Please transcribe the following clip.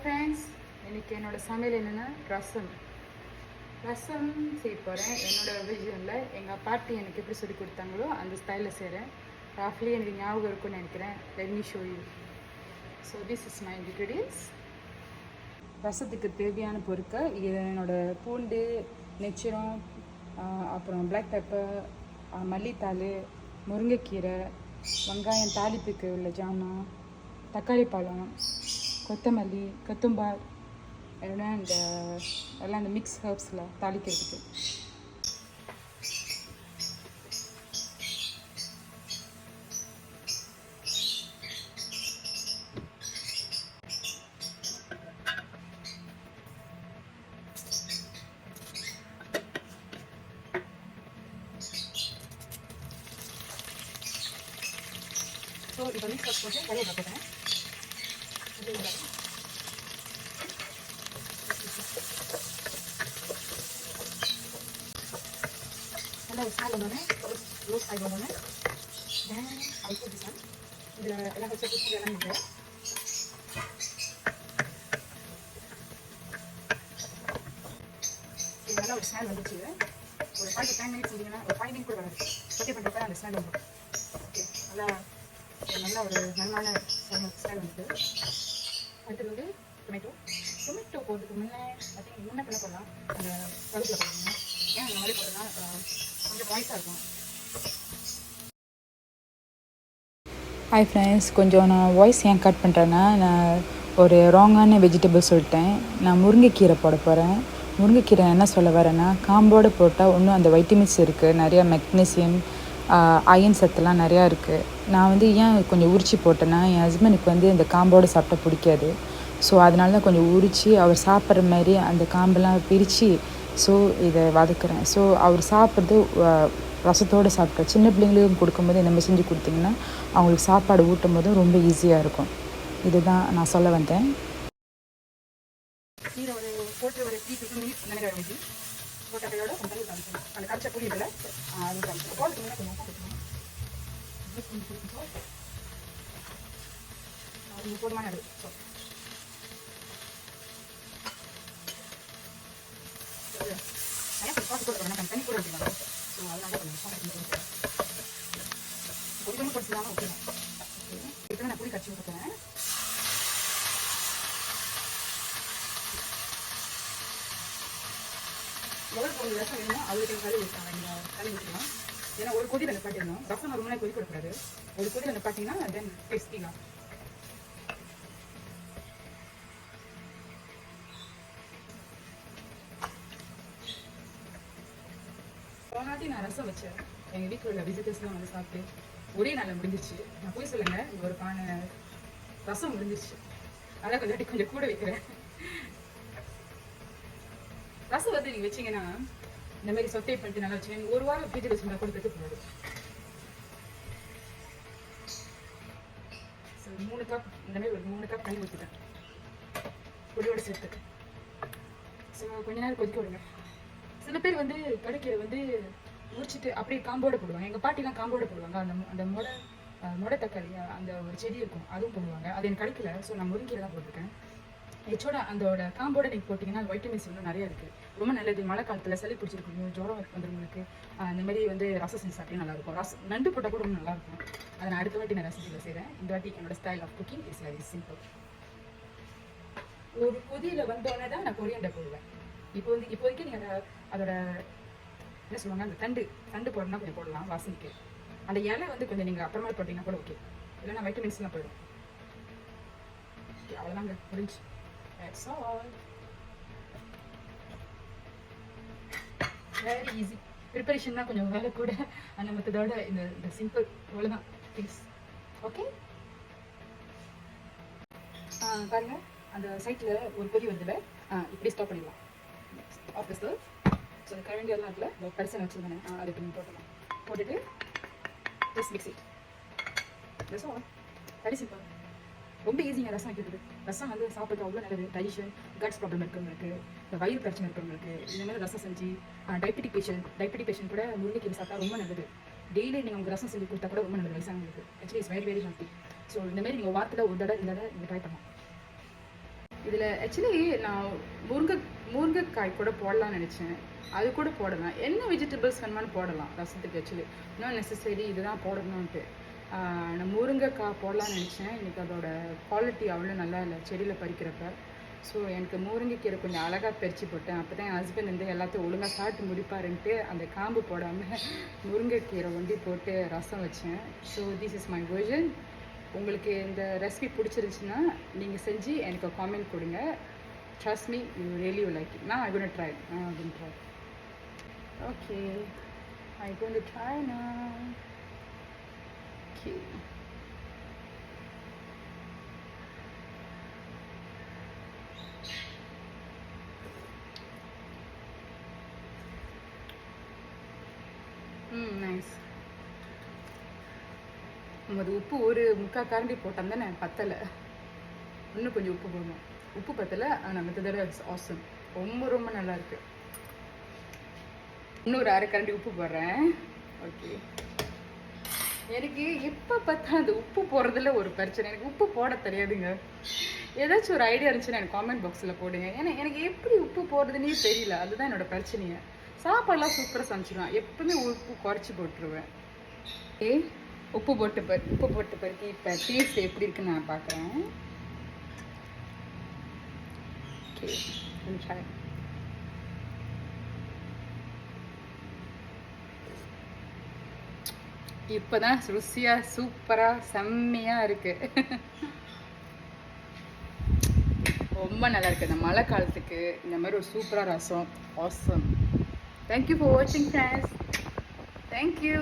Friends, இன்றைக்கி என்னோடய சமையல் என்னென்னா ரசம் செய்ய போகிறேன். என்னோடய விஜனில் எங்கள் பாட்டி எனக்கு எப்படி சொல்லி கொடுத்தாங்களோ அந்த ஸ்டைலில் செய்கிறேன். ராஃப்லி எனக்கு ஞாபகம் இருக்கும்னு நினைக்கிறேன். Let me show you. So this is my ingredients. ரசத்துக்கு தேவையான பொருட்கள் இது என்னோடய பூண்டு, நெச்சிரம், அப்புறம் பிளாக் பெப்பர், மல்லித்தாள், முருங்கைக்கீரை, வெங்காயம் தாளிப்புக்கு உள்ள ஜாமான், தக்காளி பழம், கொத்தமல்லி, கத்தும்பார் எல்லாம் இந்த மிக்ஸ் ஹர்ப்ஸில் தாளிக்கிறதுக்கு. ஸோ இப்போ மிக்ஸ் ஹர்ப்ஸ் போட்டு கறியை போட்டுக்கிறேன். நல்லா ஸ்டார்ட் பண்ணோன்னே ரோஸ் ஆகி பண்ணோன்னே தென் ஐ புட் திஸ் ஒன். இதில் எல்லாம் வச்சு குட்டி எல்லாம் இருக்குது. இது நல்லா ஒரு ஸ்டாண்ட் வந்துச்சு. ஒரு 5 to 10 minutes இருந்தீங்கன்னா ஒரு 5 minutes கூட வராது. சொட்டே பண்ணுறப்ப அந்த ஸ்டாண்ட் வந்துடும். ஓகே, நல்லா ஒரு நல்லான ஸ்டாண்ட் வந்துட்டு. அடுத்தது வந்து டொமேட்டோ போடுறதுக்கு முன்னே முன்னே போடலாம். அந்த கருப்பில் போடணும். ஏன் அந்த மாதிரி போட்டோம்னா கொஞ்சம் வாய்ஸாக இருக்கும். ஹாய் ஃப்ரெண்ட்ஸ், கொஞ்சம் நான் வாய்ஸ் ஏன் கட் பண்ணுறேன்னா, நான் ஒரு ராங்கான வெஜிடபிள் சொல்லிட்டேன். நான் முருங்கைக்கீரை போட போகிறேன். முருங்கைக்கீரை என்ன சொல்ல வரேன்னா, காம்போடு போட்டால் ஒன்றும் அந்த வைட்டமின்ஸ் இருக்குது, நிறையா மெக்னீசியம், அயன் சத்துலாம் நிறையா இருக்குது. நான் வந்து ஏன் கொஞ்சம் உரிச்சு போட்டேன்னா, என் ஹஸ்பண்டுக்கு வந்து இந்த காம்போடு சாப்பிட்டா பிடிக்காது. ஸோ அதனால தான் கொஞ்சம் உரித்து அவர் சாப்பிட்ற மாதிரி அந்த காம்பெல்லாம் பிரித்து ஸோ இதை வதக்குறேன். ஸோ அவர் சாப்பிட்றது ரசத்தோடு சாப்பிட்றேன். சின்ன பிள்ளைங்களுக்கும் கொடுக்கும்போது இந்த மாதிரி செஞ்சு கொடுத்திங்கன்னா அவங்களுக்கு சாப்பாடு ஊட்டும் போதும் ரொம்ப ஈஸியாக இருக்கும். இதுதான் நான் சொல்ல வந்தேன். தண்ணி கூட வைக்கலாம். ஸோ அதனால கொஞ்சமாக குடிச்சதாலும் ஓகே. இப்போ நான் புளி கட்சி விட்டுக்கிறேன். எவ்வளோ ஒரு ரசம் வேணுமோ அவ்வளோ கறி ஊற்றலாம். கறி ஊற்றலாம். ஏன்னா ஒரு கொதியில் நிப்பாட்டிடணும். ரசம் ரொம்ப நேரம் கொதிக்க கூடாது. ஒரு கொதியில் நிப்பாட்டிங்கன்னா தென் டேஸ்டிலாம். போனாட்டி நான் ரசம் வச்சேன். எங்கள் வீட்டில் உள்ள விசிட்டர்ஸ்லாம் வந்து சாப்பிட்டு ஒரே நாளில் முடிஞ்சிச்சு. நான் போய் சொல்லுங்க, ஒரு பானை ரசம் முடிஞ்சிச்சு. அதான் கொஞ்சம் கூட வைக்கிறேன். ரசம் வந்து நீங்கள் வச்சிங்கன்னா இந்த மாதிரி சொட்டை பண்ணிட்டு நல்லா வச்சுங்க. ஒரு வாரம் ஃப்ரிட்ஜில் வச்சுருந்தா கூட கெட்டு போகாது. ஸோ 3 கப் இந்த மாதிரி ஒரு 3 கப் தண்ணி ஊற்றிட்டேன் பொடியோடு சேர்த்து. ஸோ கொஞ்ச நேரம் கொதிக்க விடுங்க. சில பேர் வந்து கடைக்கீரை வந்து உரிச்சிட்டு அப்படியே காம்போட போடுவாங்க. எங்கள் பாட்டிலாம் காம்போட போடுவாங்க. அந்த மொடை தக்காளி அந்த ஒரு செடி இருக்கும், அதுவும் போடுவாங்க. அது எனக்கு கிடைக்கல. ஸோ நான் முருங்கீரை தான் போட்டிருக்கேன். எச்சோட அதோட காம்போட நீங்கள் போட்டிங்கன்னா வைட்டமின்ஸ் இன்னும் நிறையா இருக்குது. ரொம்ப நல்லது. மழை காலத்தில் சளி பிடிச்சிருக்கணும், ஜுரம் வந்துருக்கு. இந்த மாதிரி வந்து ரசம் செஞ்சு சாப்பிட்டே நல்லாயிருக்கும். நண்டு போட்டால் கூட ரொம்ப நல்லாயிருக்கும். அதை நான் அடுத்த வாட்டி நான் ரெசிபியில் செய்கிறேன். இந்த வாட்டி என்னோட style of cooking is very simple. ஒரு கொதியில் வந்தோடனே தான் நான் கொரியண்டர் போடுவேன். இப்போதைக்கு நீங்கள் அதோட என்ன சொல்லுவாங்க, அந்த தண்டு போடணும்னா கொஞ்சம் போடலாம் வாசனைக்கு. அந்த இலை வந்து கொஞ்சம் நீங்கள் அப்புறமா போட்டிங்கன்னா கூட ஓகே. இல்லைன்னா வைட்டமின்ஸ்லாம் போயிடும். ஓகே, அவ்வளோதாங்க, முடிஞ்சு. That's all. Very easy. Preparation தான் கொஞ்சம் வேலை கூட. அந்த மற்றதோட இந்த சிம்பிள் அவ்வளோதான் ப்ளீஸ். ஓகே, பாருங்கள், அந்த சைட்டில் ஒரு கொதி வருதுல, இப்படி ஸ்டாப் பண்ணிடலாம். ஆஃபீஸில் ஸோ அந்த கரண்டியெல்லாம் இருக்குல்ல, கடைசியாக வச்சுருந்தேன், அதை இப்படி போட்டுட்டு just mix it. Rasam very simple, ரொம்ப ஈஸிங்க ரசம் வைக்கிறது. ரசம் வந்து சாப்பிட்றது அவ்வளோ நல்லது. டைஜஷன், கட்ஸ் ப்ராப்ளம் இருக்கிறவங்களுக்கு, இந்த வயிறு பிரச்சனை இருக்கிறவங்களுக்கு இந்த மாதிரி ரசம் செஞ்சு, டயபெட்டிக் பேஷண்ட் கூட முருங்கைக்கீரை சாப்பிட்டா ரொம்ப நல்லது. டெய்லி நீங்கள் உங்களுக்கு ரசம் செஞ்சு கொடுத்தா கூட ரொம்ப நல்லது வயசானவங்களுக்கு. Actually it's very very healthy. So இந்த மாதிரி நீங்கள் வாரத்தில் ஒரு தடவை இந்த தடவை நீங்கள் ட்ரை பண்ணலாம். இதில் ஆக்சுவலி நான் முருங்கைக்காய் கூட போடலாம்னு நினச்சேன். அது கூட போடலாம். என்ன வெஜிடபிள்ஸ் வேணுமானு போடலாம் ரசத்துக்கு. ஆக்சுவலி இன்னும் நெசசரி இதுதான் போடணுன்ட்டு. நான் முருங்கைக்காய் போடலான்னு நினச்சேன். எனக்கு அதோட குவாலிட்டி அவ்வளோ நல்லா இல்லை செடியில் பறிக்கிறப்ப. ஸோ எனக்கு முருங்கைக்கீரை கொஞ்சம் அழகாக பறித்து போட்டேன். அப்போ தான் என் ஹஸ்பண்ட் வந்து எல்லாத்தையும் ஒழுங்காக சாப்பிட்டு முடிப்பாருன்ட்டு அந்த காம்பு போடாமல் முருங்கைக்கீரை ஒண்டி போட்டு ரசம் வச்சேன். So this is my version. உங்களுக்கு இந்த ரெசிபி பிடிச்சிருந்துச்சுன்னா நீங்கள் செஞ்சு எனக்கு காமெண்ட் கொடுங்க. Trust me, you really you like it. I'm going to try. Okay, I'm going to try now. Okay. Nice. அது உப்பு ஒரு முக்கால் கரண்டி போட்டால் தானே பத்தலை. இன்னும் கொஞ்சம் உப்பு போடணும். உப்பு பத்தலை, ஆனால் மற்றதோட ஆசம். ரொம்ப ரொம்ப நல்லாயிருக்கு. இன்னொரு அரை கரண்டி உப்பு போடுறேன். ஓகே. எனக்கு எப்போ பார்த்தா அந்த உப்பு போடுறதுல ஒரு பிரச்சனை. எனக்கு உப்பு போட தெரியாதுங்க. ஏதாச்சும் ஒரு ஐடியா இருந்துச்சுன்னா எனக்கு காமெண்ட் பாக்ஸில் போடுங்க. ஏன்னா எனக்கு எப்படி உப்பு போடுறதுன்னே தெரியல. அதுதான் என்னோட பிரச்சனையை. சாப்பாடெல்லாம் சூப்பராக சமைச்சிடுவேன். எப்பவுமே உப்பு குறைச்சி போட்டுருவேன். உப்பு போட்டு பிறகு இப்போ டேஸ்ட் எப்படி இருக்குன்னு நான் பார்க்குறேன். Okay, try. இப்போதான் ருசியாக சூப்பராக செம்மையாக இருக்குது. ரொம்ப நல்லா இருக்குது. இந்த மழை காலத்துக்கு இந்த மாதிரி ஒரு சூப்பராக ரசம். Awesome. Thank you for watching, friends. Thank you.